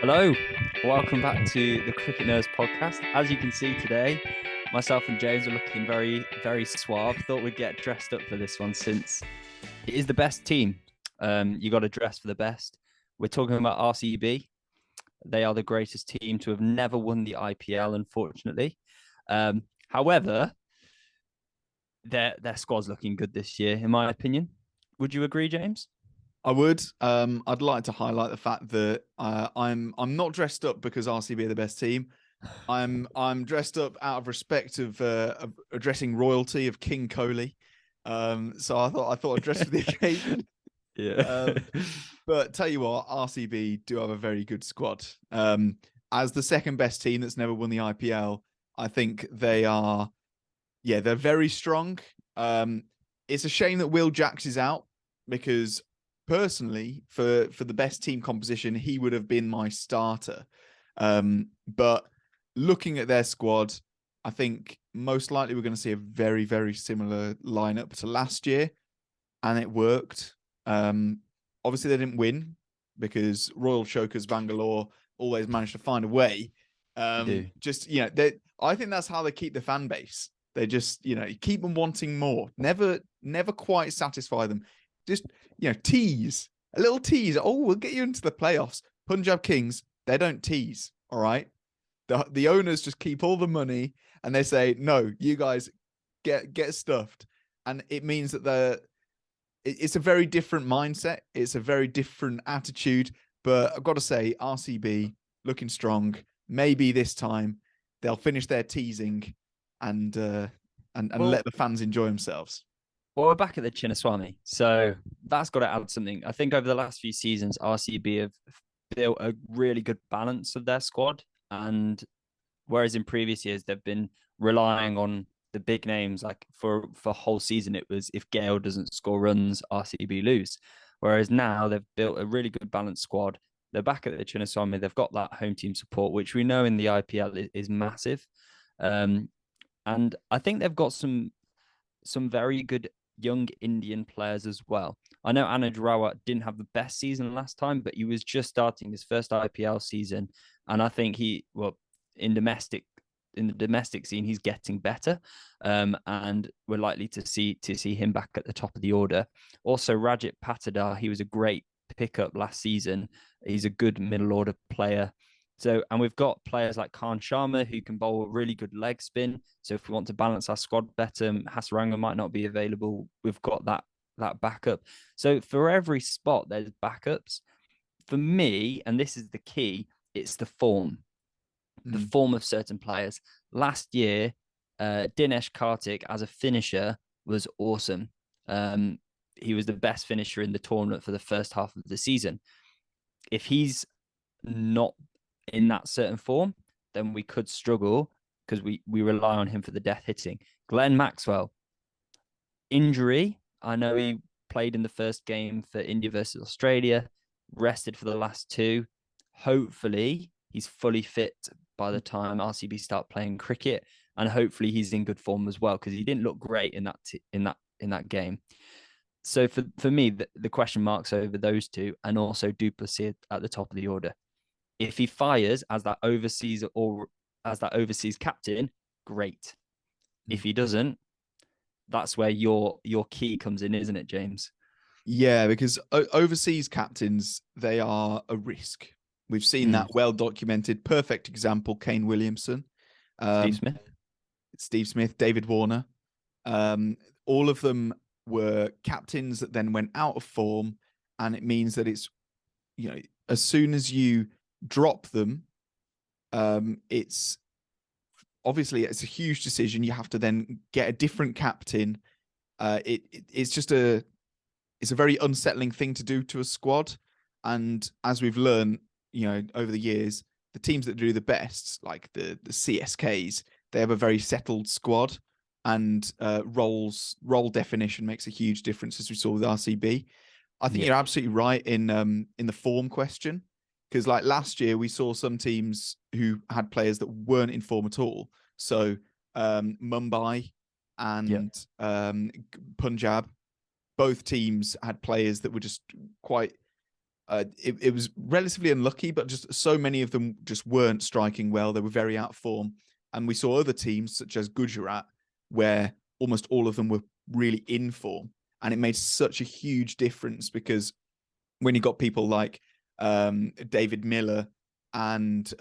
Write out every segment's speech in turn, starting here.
Hello, welcome back to the Cricket Nerds podcast. As you can see today, myself and James are looking very, very suave. Thought we'd get dressed up for this one since it is the best team. You got to dress for the best. We're talking about RCB. They are the greatest team to have never won the IPL, unfortunately. However, their squad's looking good this year, in my opinion. Would you agree, James? I would. I'd like to highlight the fact that I'm not dressed up because RCB are the best team. I'm dressed up out of respect of addressing royalty of King Kohli. So I thought I'd dress for the occasion. Yeah. But tell you what, RCB do have a very good squad. As the second best team that's never won the IPL, I think they are. Yeah, they're very strong. It's a shame that Will Jacks is out because personally, for the best team composition, he would have been my starter. But looking at their squad, I think most likely we're going to see a very, very similar lineup to last year, and it worked. Obviously, they didn't win because Royal Chokers Bangalore always managed to find a way. They do. I think that's how they keep the fan base. They just, keep them wanting more. Never quite satisfy them. Just, tease. A little tease. Oh, we'll get you into the playoffs. Punjab Kings, they don't tease, all right? The owners just keep all the money and they say, no, you guys get stuffed. And it means that it's a very different mindset. It's a very different attitude. But I've got to say, RCB looking strong. Maybe this time they'll finish their teasing and let the fans enjoy themselves. Well, we're back at the Chinnaswamy, so that's got to add something. I think over the last few seasons, RCB have built a really good balance of their squad, and whereas in previous years they've been relying on the big names, like for whole season it was if Gale doesn't score runs, RCB lose. Whereas now they've built a really good balanced squad. They're back at the Chinnaswamy. They've got that home team support, which we know in the IPL is massive. Um, and I think they've got some very good young Indian players as well. I know Anuj Rawat didn't have the best season last time, but he was just starting his first IPL season, and I think in the domestic scene he's getting better, and we're likely to see him back at the top of the order. Also, Rajat Patidar, he was a great pickup last season. He's a good middle order player. So, and we've got players like Khan Sharma who can bowl a really good leg spin. So, if we want to balance our squad better, Hasaranga might not be available. We've got that backup. So, for every spot, there's backups. For me, and this is the key, it's the form of certain players. Last year, Dinesh Karthik as a finisher was awesome. He was the best finisher in the tournament for the first half of the season. If he's not in that certain form, then we could struggle because we rely on him for the death hitting. Glenn Maxwell, injury. I know he played in the first game for India versus Australia, rested for the last two. Hopefully, he's fully fit by the time RCB start playing cricket, and hopefully he's in good form as well because he didn't look great in that game. So for me, the question marks over those two, and also Du Plessis at the top of the order. If he fires as that overseas captain, great. If he doesn't, that's where your key comes in, isn't it, James? Yeah, because overseas captains, they are a risk. We've seen that well documented. Perfect example, Kane Williamson, Steve Smith. Steve Smith, David Warner. All of them were captains that then went out of form, and it means that it's, as soon as you drop them, it's obviously it's a huge decision. You have to then get a different captain. It's a very unsettling thing to do to a squad. And as we've learned, over the years, the teams that do the best, like the CSKs, they have a very settled squad, and role definition makes a huge difference, as we saw with RCB. I think you're absolutely right in the form question, because like last year we saw some teams who had players that weren't in form at all. So Mumbai and Punjab, both teams had players that were just quite it was relatively unlucky, but just so many of them just weren't striking well. They were very out of form. And we saw other teams such as Gujarat, where almost all of them were really in form. And it made such a huge difference because when you got people like David Miller and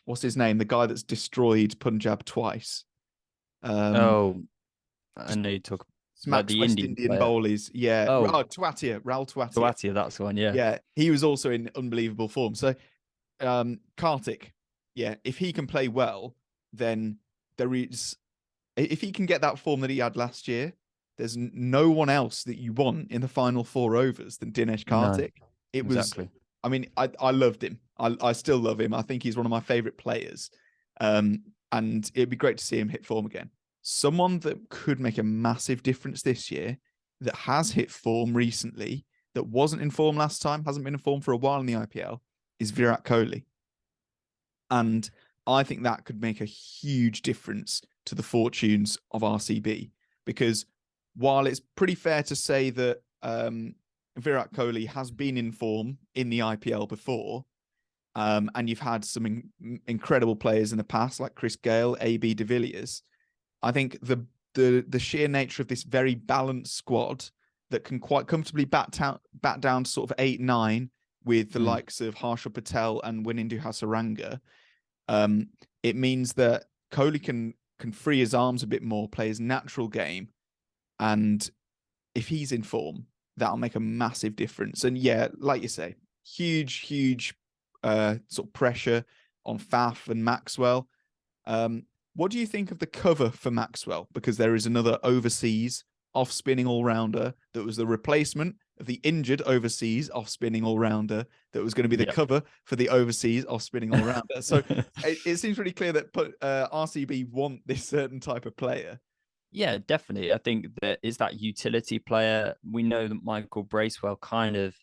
what's his name? The guy that's destroyed Punjab twice. Oh, I Just know you talk like smacks the West Indian Indian player. bowlies. Yeah. Oh, Tuatia, Raul Tuatia. Tawatia, that's the one. Yeah. Yeah. He was also in unbelievable form. So Kartik, yeah, if he can play well, then there is, if he can get that form that he had last year, there's no one else that you want in the final 4 overs than Dinesh No, Kartik. It was, exactly. I mean, I loved him. I still love him. I think he's one of my favorite players. And it'd be great to see him hit form again. Someone that could make a massive difference this year, that has hit form recently, that wasn't in form last time, hasn't been in form for a while in the IPL, is Virat Kohli. And I think that could make a huge difference to the fortunes of RCB. Because while it's pretty fair to say that Virat Kohli has been in form in the IPL before, and you've had some incredible players in the past, like Chris Gale, AB de Villiers, I think the sheer nature of this very balanced squad that can quite comfortably bat down to sort of 8-9 with the likes of Harshal Patel and Wanindu Hasaranga, it means that Kohli can free his arms a bit more, play his natural game, and if he's in form, that'll make a massive difference. And yeah, like you say, huge sort of pressure on Faf and Maxwell. What do you think of the cover for Maxwell? Because there is another overseas off-spinning all-rounder that was the replacement of the injured overseas off-spinning all-rounder that was going to be the cover for the overseas off-spinning all-rounder. So it seems really clear that RCB want this certain type of player. Yeah, definitely. I think that is that utility player. We know that Michael Bracewell kind of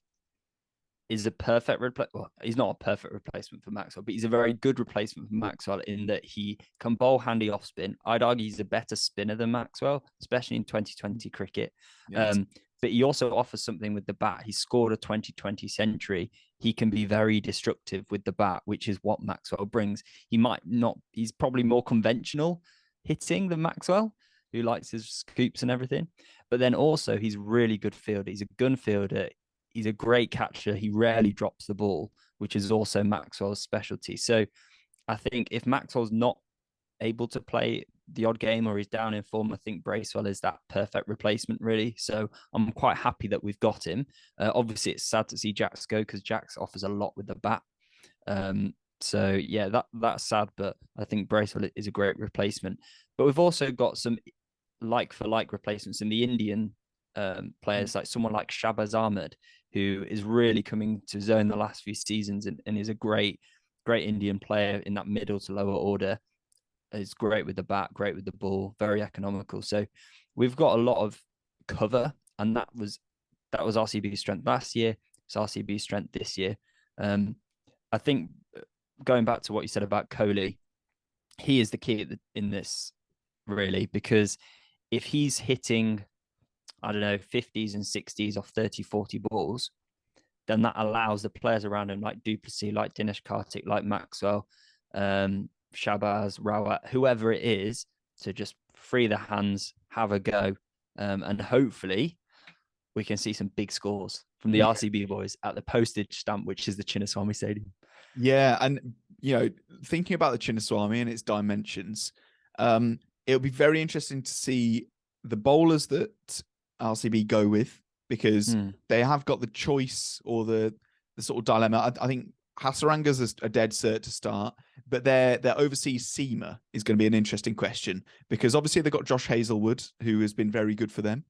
is a perfect replacement. Well, he's not a perfect replacement for Maxwell, but he's a very good replacement for Maxwell in that he can bowl handy off spin. I'd argue he's a better spinner than Maxwell, especially in 2020 cricket. Yes. But he also offers something with the bat. He scored a 2020 century. He can be very destructive with the bat, which is what Maxwell brings. He might not, he's probably more conventional hitting than Maxwell, who likes his scoops and everything. But then also, he's really good fielder. He's a gun fielder. He's a great catcher. He rarely drops the ball, which is also Maxwell's specialty. So I think if Maxwell's not able to play the odd game or he's down in form, I think Bracewell is that perfect replacement, really. So I'm quite happy that we've got him. Obviously, it's sad to see Jax go because Jax offers a lot with the bat. So yeah, that's sad, but I think Bracewell is a great replacement. But we've also got some like for like replacements in the Indian players, like someone like Shabazz Ahmed, who is really coming to zone the last few seasons and is a great Indian player in that middle to lower order. Is great with the bat, great with the ball, very economical. So we've got a lot of cover, and that was RCB's strength last year. It's RCB's strength this year. I think going back to what you said about Kohli, he is the key in this, really, because if he's hitting, I don't know, 50s and 60s off 30, 40 balls, then that allows the players around him, like Du Plessis, like Dinesh Kartik, like Maxwell, Shabazz, Rawat, whoever it is, to just free their hands, have a go. And hopefully we can see some big scores from the RCB boys at the postage stamp, which is the Chinnaswamy Stadium. Yeah, and thinking about the Chinnaswamy and its dimensions, it'll be very interesting to see the bowlers that RCB go with, because they have got the choice or the sort of dilemma. I think Hasaranga's a dead cert to start, but their overseas seamer is going to be an interesting question, because obviously they've got Josh Hazlewood, who has been very good for them.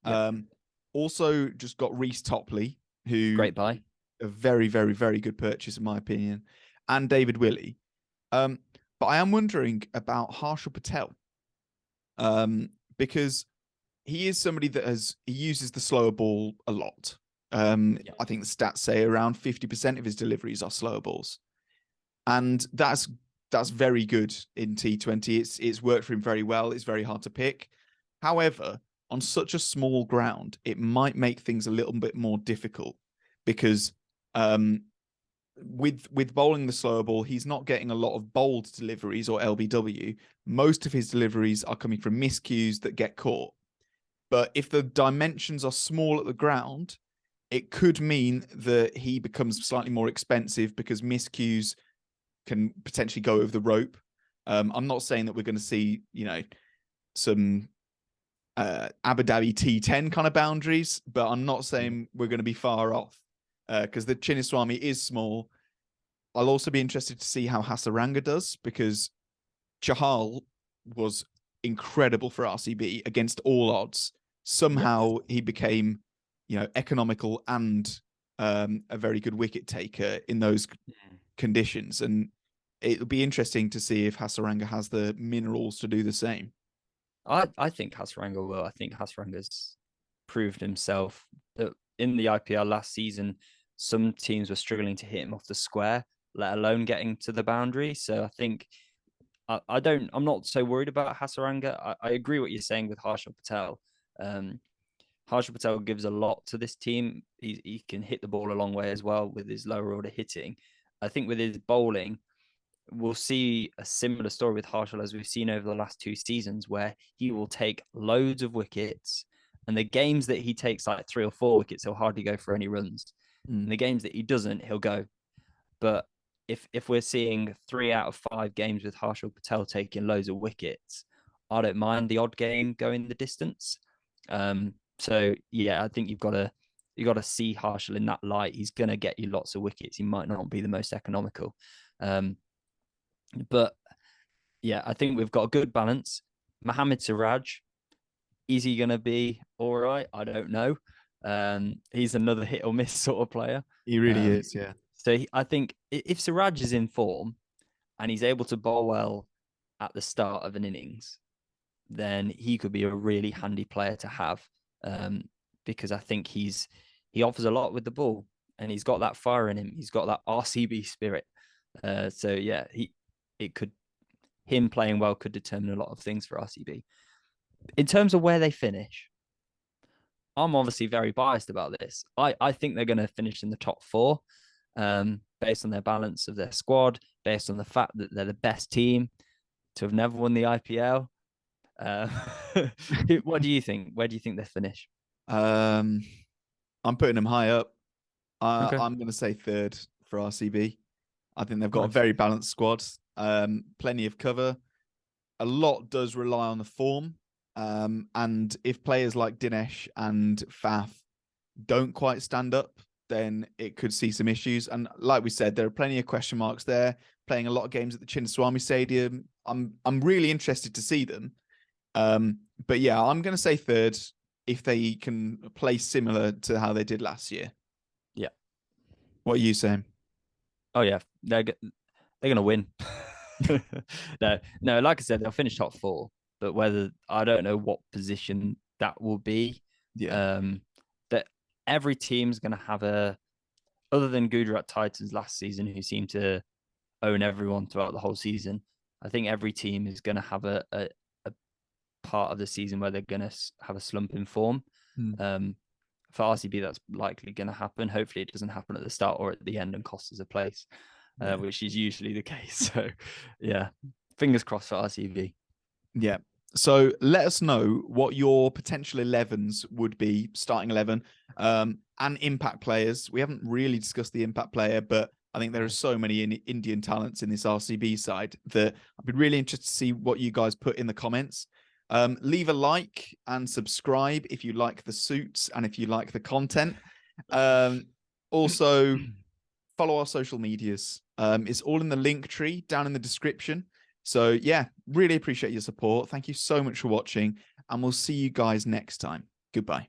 Yep. Also just got Reece Topley, who great buy, a very, very, very good purchase in my opinion, and David Willey. But I am wondering about Harshal Patel, because he is somebody that he uses the slower ball a lot. I think the stats say around 50% of his deliveries are slower balls, and that's very good in T20. It's worked for him very well. It's very hard to pick. However, on such a small ground, it might make things a little bit more difficult, because With bowling the slower ball, he's not getting a lot of bowled deliveries or LBW. Most of his deliveries are coming from miscues that get caught. But if the dimensions are small at the ground, it could mean that he becomes slightly more expensive because miscues can potentially go over the rope. I'm not saying that we're going to see, some Abu Dhabi T10 kind of boundaries, but I'm not saying we're going to be far off because the Chinnaswamy is small. I'll also be interested to see how Hasaranga does because Chahal was incredible for RCB against all odds. Somehow he became, economical and a very good wicket taker in those conditions. And it'll be interesting to see if Hasaranga has the minerals to do the same. I think Hasaranga will. I think Hasaranga's proved himself that in the IPL last season, some teams were struggling to hit him off the square, let alone getting to the boundary. So I think I'm not so worried about Hasaranga. I agree what you're saying with Harshal Patel. Harshal Patel gives a lot to this team. He can hit the ball a long way as well with his lower order hitting. I think with his bowling, we'll see a similar story with Harshal as we've seen over the last 2 seasons, where he will take loads of wickets, and the games that he takes like 3 or 4 wickets, he'll hardly go for any runs. And the games that he doesn't, he'll go. But if we're seeing 3 out of 5 games with Harshal Patel taking loads of wickets, I don't mind the odd game going the distance. So yeah, I think you've got to see Harshal in that light. He's gonna get you lots of wickets. He might not be the most economical. But yeah, I think we've got a good balance. Mohamed Siraj, is he going to be all right? I don't know. He's another hit or miss sort of player. He really is, yeah. So I think if Siraj is in form and he's able to bowl well at the start of an innings, then he could be a really handy player to have, because I think he offers a lot with the ball and he's got that fire in him. He's got that RCB spirit. So yeah, him playing well could determine a lot of things for RCB. In terms of where they finish, I'm obviously very biased about this. I think they're going to finish in the top 4, based on their balance of their squad, based on the fact that they're the best team to have never won the IPL. What do you think? Where do you think they finish? I'm putting them high up. Okay. I'm going to say 3rd for RCB. I think they've got a Nice. very balanced squad, plenty of cover. A lot does rely on the form. And if players like Dinesh and Faf don't quite stand up, then it could see some issues. And like we said, there are plenty of question marks there, playing a lot of games at the Chinnaswamy Stadium. I'm really interested to see them. But yeah, I'm going to say 3rd if they can play similar to how they did last year. Yeah. What are you saying? Oh yeah, they're going to win. No, like I said, they'll finish top 4, but whether I don't know what position that will be. Yeah. That every team's going to have other than Gujarat Titans last season, who seemed to own everyone throughout the whole season. I think every team is going to have a part of the season where they're going to have a slump in form. For RCB, that's likely going to happen. Hopefully, it doesn't happen at the start or at the end and cost us a place, which is usually the case. So, yeah, fingers crossed for RCB. Yeah. So let us know what your potential 11s would be, starting 11, and impact players. We haven't really discussed the impact player, but I think there are so many Indian talents in this RCB side that I'd be really interested to see what you guys put in the comments. Leave a like and subscribe if you like the suits and if you like the content. Also, follow our social medias. It's all in the link tree down in the description. So yeah, really appreciate your support. Thank you so much for watching, and we'll see you guys next time. Goodbye.